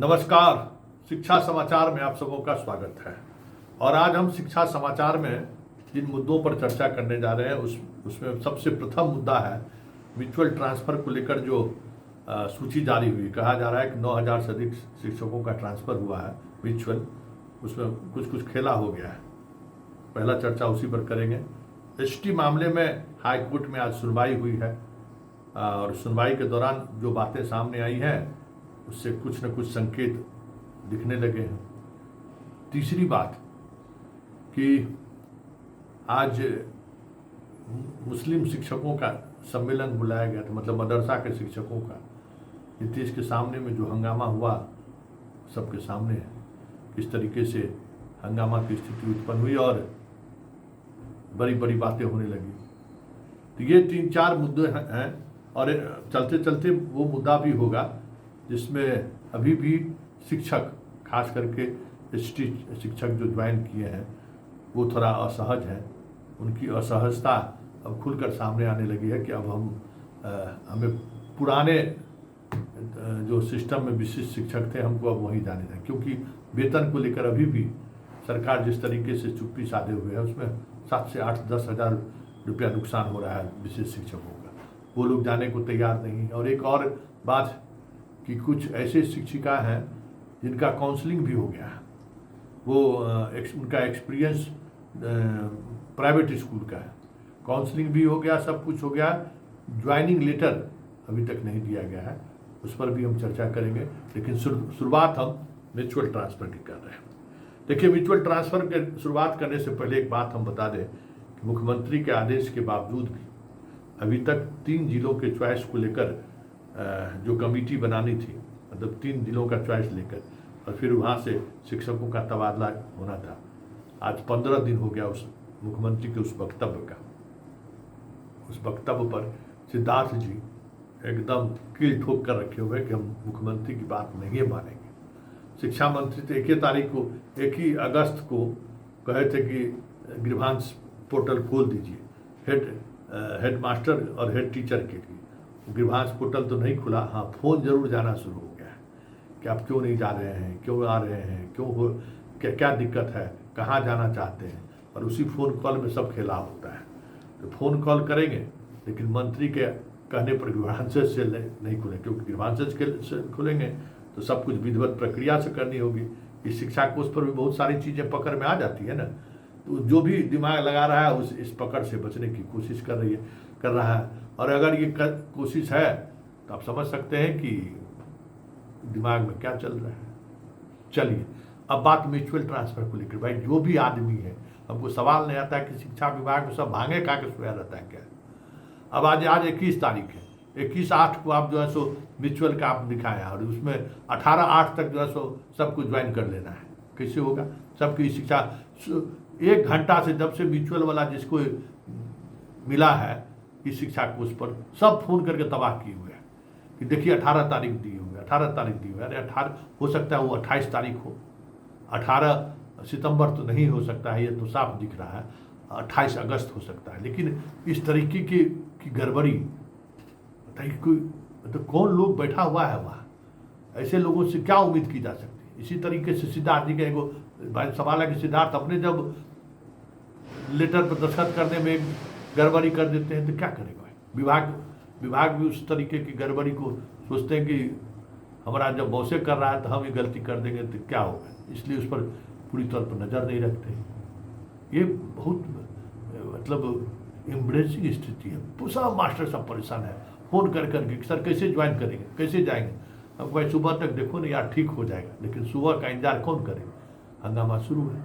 नमस्कार। शिक्षा समाचार में आप सबों का स्वागत है। और आज हम शिक्षा समाचार में जिन मुद्दों पर चर्चा करने जा रहे हैं उसमें सबसे प्रथम मुद्दा है म्यूचुअल ट्रांसफ़र को लेकर जो सूची जारी हुई। कहा जा रहा है कि 9,000 से अधिक शिक्षकों का ट्रांसफ़र हुआ है म्यूचुअल, उसमें कुछ खेला हो गया है। पहला चर्चा उसी पर करेंगे। एसटी मामले में हाई कोर्ट में आज सुनवाई हुई है और सुनवाई के दौरान जो बातें सामने आई हैं उससे कुछ न कुछ संकेत दिखने लगे हैं। तीसरी बात कि आज मुस्लिम शिक्षकों का सम्मेलन बुलाया गया था, मतलब मदरसा के शिक्षकों का। नीतीश के सामने में जो हंगामा हुआ सबके सामने है, किस तरीके से हंगामा की स्थिति उत्पन्न हुई और बड़ी बड़ी बातें होने लगी। तो ये 3-4 मुद्दे हैं और चलते चलते वो मुद्दा भी होगा जिसमें अभी भी शिक्षक, खास करके एसटी शिक्षक जो ज्वाइन किए हैं वो थोड़ा असहज हैं। उनकी असहजता अब खुलकर सामने आने लगी है कि अब हमें पुराने जो सिस्टम में विशिष्ट शिक्षक थे हमको अब वहीं जाने दें, क्योंकि वेतन को लेकर अभी भी सरकार जिस तरीके से चुप्पी साधे हुए है उसमें 7 से 8-10 हज़ार रुपया नुकसान हो रहा है विशिष्ट शिक्षकों का। वो लोग जाने को तैयार नहीं। और एक और बात कि कुछ ऐसे शिक्षिका हैं जिनका काउंसलिंग भी हो गया है। वो उनका एक्सपीरियंस प्राइवेट स्कूल का है, काउंसलिंग भी हो गया, सब कुछ हो गया, ज्वाइनिंग लेटर अभी तक नहीं दिया गया है। उस पर भी हम चर्चा करेंगे। लेकिन शुरुआत हम म्यूचुअल ट्रांसफ़र की कर रहे हैं। देखिए, म्यूचुअल ट्रांसफ़र के शुरुआत करने से पहले एक बात हम बता दें कि मुख्यमंत्री के आदेश के बावजूद भी अभी तक 3 जिलों के चॉइस को लेकर जो कमेटी बनानी थी, मतलब 3 जिलों का चॉइस लेकर और फिर वहाँ से शिक्षकों का तबादला होना था। आज 15 दिन हो गया उस मुख्यमंत्री के उस वक्तव्य का। उस वक्तव्य पर सिद्धार्थ जी एकदम कील ठोक कर रखे हुए कि हम मुख्यमंत्री की बात नहीं मानेंगे। शिक्षा मंत्री तो 1 अगस्त को कहे थे कि गृहांश पोर्टल खोल दीजिए हेड मास्टर और हेड टीचर के लिए। गृहांश पोर्टल तो नहीं खुला, हाँ फ़ोन जरूर जाना शुरू हो गया है कि आप क्यों नहीं जा रहे हैं, क्यों आ रहे हैं, क्या दिक्कत है, कहाँ जाना चाहते हैं। और उसी फ़ोन कॉल में सब खेला होता है। तो फ़ोन कॉल करेंगे लेकिन मंत्री के कहने पर गृहांशज से नहीं खुले, क्योंकि गृहांशज से खुलेंगे तो सब कुछ विधिवत प्रक्रिया से करनी होगी। इस शिक्षा कोष पर भी बहुत सारी चीज़ें पकड़ में आ जाती है ना। तो जो भी दिमाग लगा रहा है इस पकड़ से बचने की कोशिश कर रहा है। और अगर ये कोशिश है तो आप समझ सकते हैं कि दिमाग में क्या चल रहा है। चलिए, अब बात म्यूचुअल ट्रांसफ़र को लेकर। भाई, जो भी आदमी है, हमको सवाल नहीं आता है कि शिक्षा विभाग में सब भांगे खा के सोया रहता है क्या। अब आज 21 तारीख है, 21/8 को आप जो है सो म्यूचुअल का आप दिखाया और उसमें 18/8 तक जो है सो सबको ज्वाइन कर लेना है। कैसे होगा? सबकी शिक्षा 1 घंटा से जब से म्यूचुअल वाला जिसको मिला है इस शिक्षा कोष पर सब फोन करके तबाह किए हुए हैं कि देखिए 18 तारीख दी हुई है, 18 तारीख दी हुई है। अरे 18 हो सकता है वो 28 तारीख हो, 18 सितंबर तो नहीं हो सकता है, ये तो साफ दिख रहा है। 28 अगस्त हो सकता है। लेकिन इस तरीके की गड़बड़ी बताइए, कोई तो कौन लोग बैठा हुआ है वहाँ? ऐसे लोगों से क्या उम्मीद की जा सकती है? इसी तरीके से सिद्धार्थ जी का एगो सवाल है कि सिद्धार्थ अपने जब लेटर पर दस्तखत करने में गड़बड़ी कर देते हैं तो क्या करेगा? विभाग भी उस तरीके की गड़बड़ी को सोचते हैं कि हमारा जब बॉसे कर रहा है तो हम ये गलती कर देंगे तो क्या होगा, इसलिए उस पर पूरी तौर पर नज़र नहीं रखते। ये बहुत मतलब एम्ब्रेसिंग स्थिति है। सब मास्टर सब परेशान है, फ़ोन करके सर कैसे ज्वाइन करेंगे, कैसे जाएंगे। अब भाई सुबह तक देखो ना यार, ठीक हो जाएगा, लेकिन सुबह का इंतजार कौन करेगा? हंगामा शुरू है।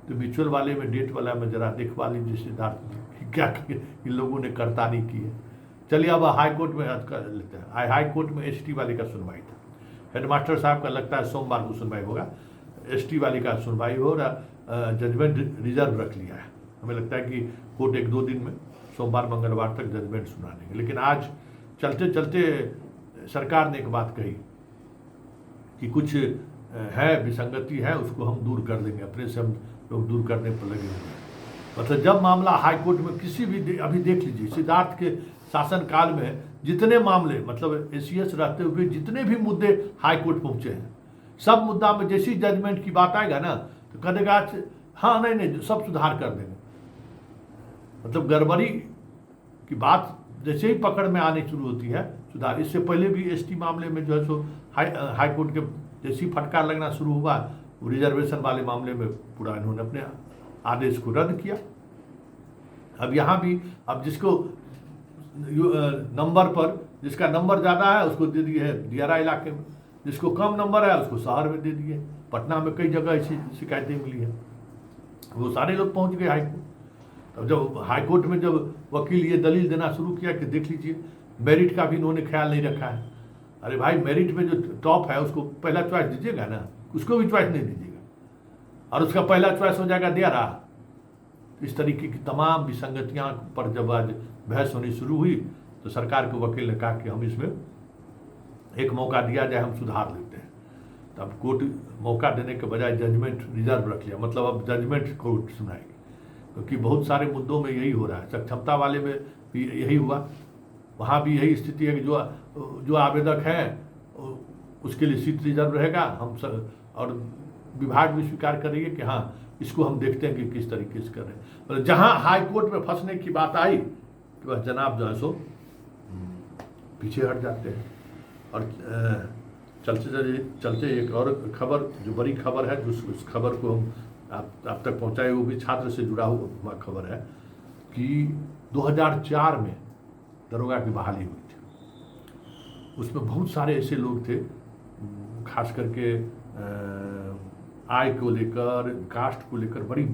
तो म्यूचुअल वाले में, डेट वाला में जरा देखवा लीजिए सिद्धार्थ क्या इन लोगों ने करतानी की है। चलिए, अब हाई कोर्ट में कर लेते हैं। हाई कोर्ट में एसटी वाले का सुनवाई था। हेडमास्टर साहब का लगता है सोमवार को सुनवाई होगा, एसटी वाले का सुनवाई हो रहा, जजमेंट रिजर्व रख लिया है। हमें लगता है कि कोर्ट 1-2 दिन में सोमवार मंगलवार तक जजमेंट सुना देंगे। लेकिन आज चलते चलते सरकार ने एक बात कही कि कुछ है विसंगति है, उसको हम दूर कर देंगे, अपने से हम लोग दूर करने पर लगे हुए हैं। मतलब जब मामला हाई कोर्ट में किसी भी, अभी देख लीजिए सिद्धार्थ के शासनकाल में जितने मामले, मतलब एसीएस रहते हुए जितने भी मुद्दे हाई कोर्ट पहुंचे हैं, सब मुद्दा में जैसी जजमेंट की बात आएगा ना तो कहेगा हाँ नहीं नहीं सब सुधार कर देंगे। मतलब गड़बड़ी की बात जैसे ही पकड़ में आनी शुरू होती है सुधार। इससे पहले भी एसटी मामले में जो है सो हाई कोर्ट के जैसी फटकार लगना शुरू हुआ, रिजर्वेशन वाले मामले में पूरा इन्होंने अपने आदेश को रद्द किया। अब यहाँ भी अब जिसको नंबर पर जिसका नंबर ज़्यादा है उसको दे दिए है दियारा इलाके में, जिसको कम नंबर है उसको शहर में दे दिए। पटना में कई जगह ऐसी शिकायतें मिली हैं, वो सारे लोग पहुँच गए हाईकोर्ट। तब जब हाईकोर्ट में जब वकील ये दलील देना शुरू किया कि देख लीजिए मेरिट का भी इन्होंने ख्याल नहीं रखा है। अरे भाई मेरिट में जो टॉप है उसको पहला चॉइस दीजिएगा ना, उसको भी चॉइस नहीं दीजिएगा और उसका पहला चॉइस हो जाएगा दियारा। इस तरीके की तमाम विसंगतियां पर जब आज बहस होनी शुरू हुई तो सरकार के वकील ने कहा कि हम इसमें एक मौका दिया जाए, हम सुधार लेते हैं। तब कोर्ट मौका देने के बजाय जजमेंट रिजर्व रख लिया, मतलब अब जजमेंट कोर्ट सुनाएगी। क्योंकि बहुत सारे मुद्दों में यही हो रहा है, सक्षमता वाले में भी यही हुआ, वहाँ भी यही स्थिति है कि जो आवेदक हैं उसके लिए सीट रिजर्व रहेगा। हम और विभाग भी स्वीकार करेंगे कि हाँ इसको हम देखते हैं कि किस तरीके से कर रहे हैं। मतलब जहाँ हाई कोर्ट में फंसने की बात आई कि वह जनाब जो है सो पीछे हट जाते हैं। और चलते एक और खबर जो बड़ी खबर है, जो उस खबर को हम आप तक पहुंचाए, वो भी छात्र से जुड़ा हुआ खबर है कि 2004 में दरोगा की बहाली हुई थी। उसमें बहुत सारे ऐसे लोग थे, खास करके आय को लेकर, कास्ट को लेकर बड़ी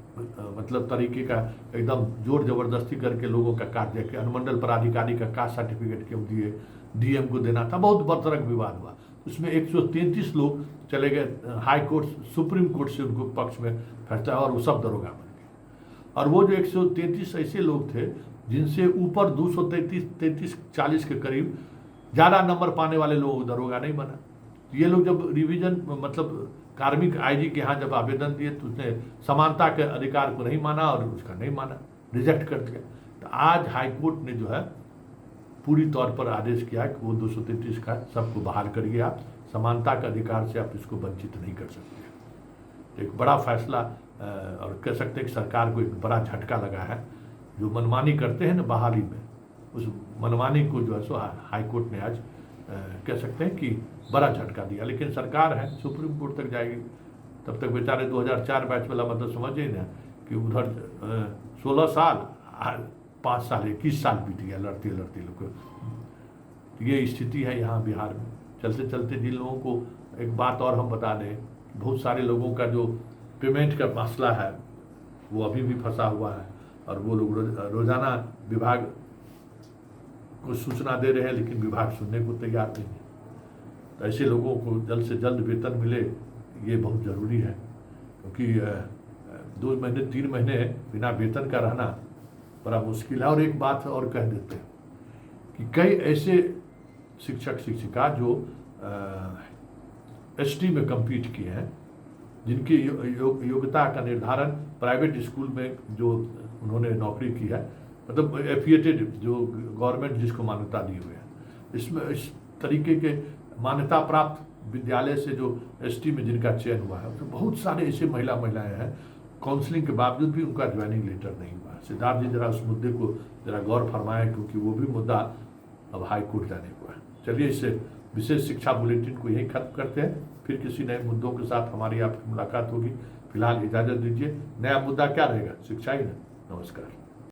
मतलब तरीके का एकदम जोर जबरदस्ती करके लोगों का काट दिया कि अनुमंडल पदाधिकारी का कास्ट सर्टिफिकेट क्यों दिए, डीएम को देना था। बहुत बरतरक विवाद हुआ। उसमें 133 लोग चले गए हाई कोर्ट, सुप्रीम कोर्ट से उनको पक्ष में फैसला और वो सब दरोगा बन गए। और वो जो 133 ऐसे लोग थे जिनसे ऊपर 233-40 के करीब ज़्यादा नंबर पाने वाले लोग दरोगा नहीं बना। ये लोग जब रिवीजन मतलब कार्मिक आईजी के यहाँ जब आवेदन दिए तो उसने समानता के अधिकार को नहीं माना और उसका नहीं माना, रिजेक्ट कर दिया। तो आज हाईकोर्ट ने जो है पूरी तौर पर आदेश किया कि वो 233 का सबको बहाल करिए, आप समानता के अधिकार से आप इसको वंचित नहीं कर सकते। तो एक बड़ा फैसला और कह सकते हैं कि सरकार को एक बड़ा झटका लगा है। जो मनमानी करते हैं ना बहाली में, उस मनमानी को जो है सो हाईकोर्ट ने आज कह सकते हैं कि बड़ा झटका दिया। लेकिन सरकार है, सुप्रीम कोर्ट तक जाएगी, तब तक बेचारे 2004 बैच वाला मतलब समझिए ना कि उधर 16 साल 5 साल 21 साल बीत गया लड़ते लड़ते लोग। ये स्थिति है यहाँ बिहार में। चलते चलते जिन लोगों को एक बात और हम बता दें, बहुत सारे लोगों का जो पेमेंट का मसला है वो अभी भी फंसा हुआ है और वो लोग रोजाना विभाग को सूचना दे रहे हैं, लेकिन विभाग सुनने को तैयार नहीं है। तो ऐसे लोगों को जल्द से जल्द वेतन मिले, ये बहुत ज़रूरी है। क्योंकि 2 महीने 3 महीने बिना वेतन का रहना बड़ा मुश्किल है। और एक बात और कह देते हैं कि कई ऐसे शिक्षक शिक्षिका जो एसटी में कम्पीट किए हैं, जिनकी योग्यता का निर्धारण प्राइवेट स्कूल में जो उन्होंने नौकरी की है, मतलब एफिएटेड जो गवर्नमेंट जिसको मान्यता दी हुई है, इसमें इस तरीके के मान्यता प्राप्त विद्यालय से जो एसटी में जिनका चयन हुआ है, तो बहुत सारे ऐसे महिलाएं हैं काउंसलिंग के बावजूद भी उनका ज्वाइनिंग लेटर नहीं हुआ। सिद्धार्थ जी जरा उस मुद्दे को जरा गौर फरमाएं, क्योंकि वो भी मुद्दा अब हाई कोर्ट जाने को है। चलिए इस विशेष शिक्षा बुलेटिन को यहीं खत्म करते हैं, फिर किसी नए मुद्दों के साथ हमारी आपकी मुलाकात होगी। फिलहाल इजाज़त दीजिए। नया मुद्दा क्या रहेगा? शिक्षा ही ना। नमस्कार।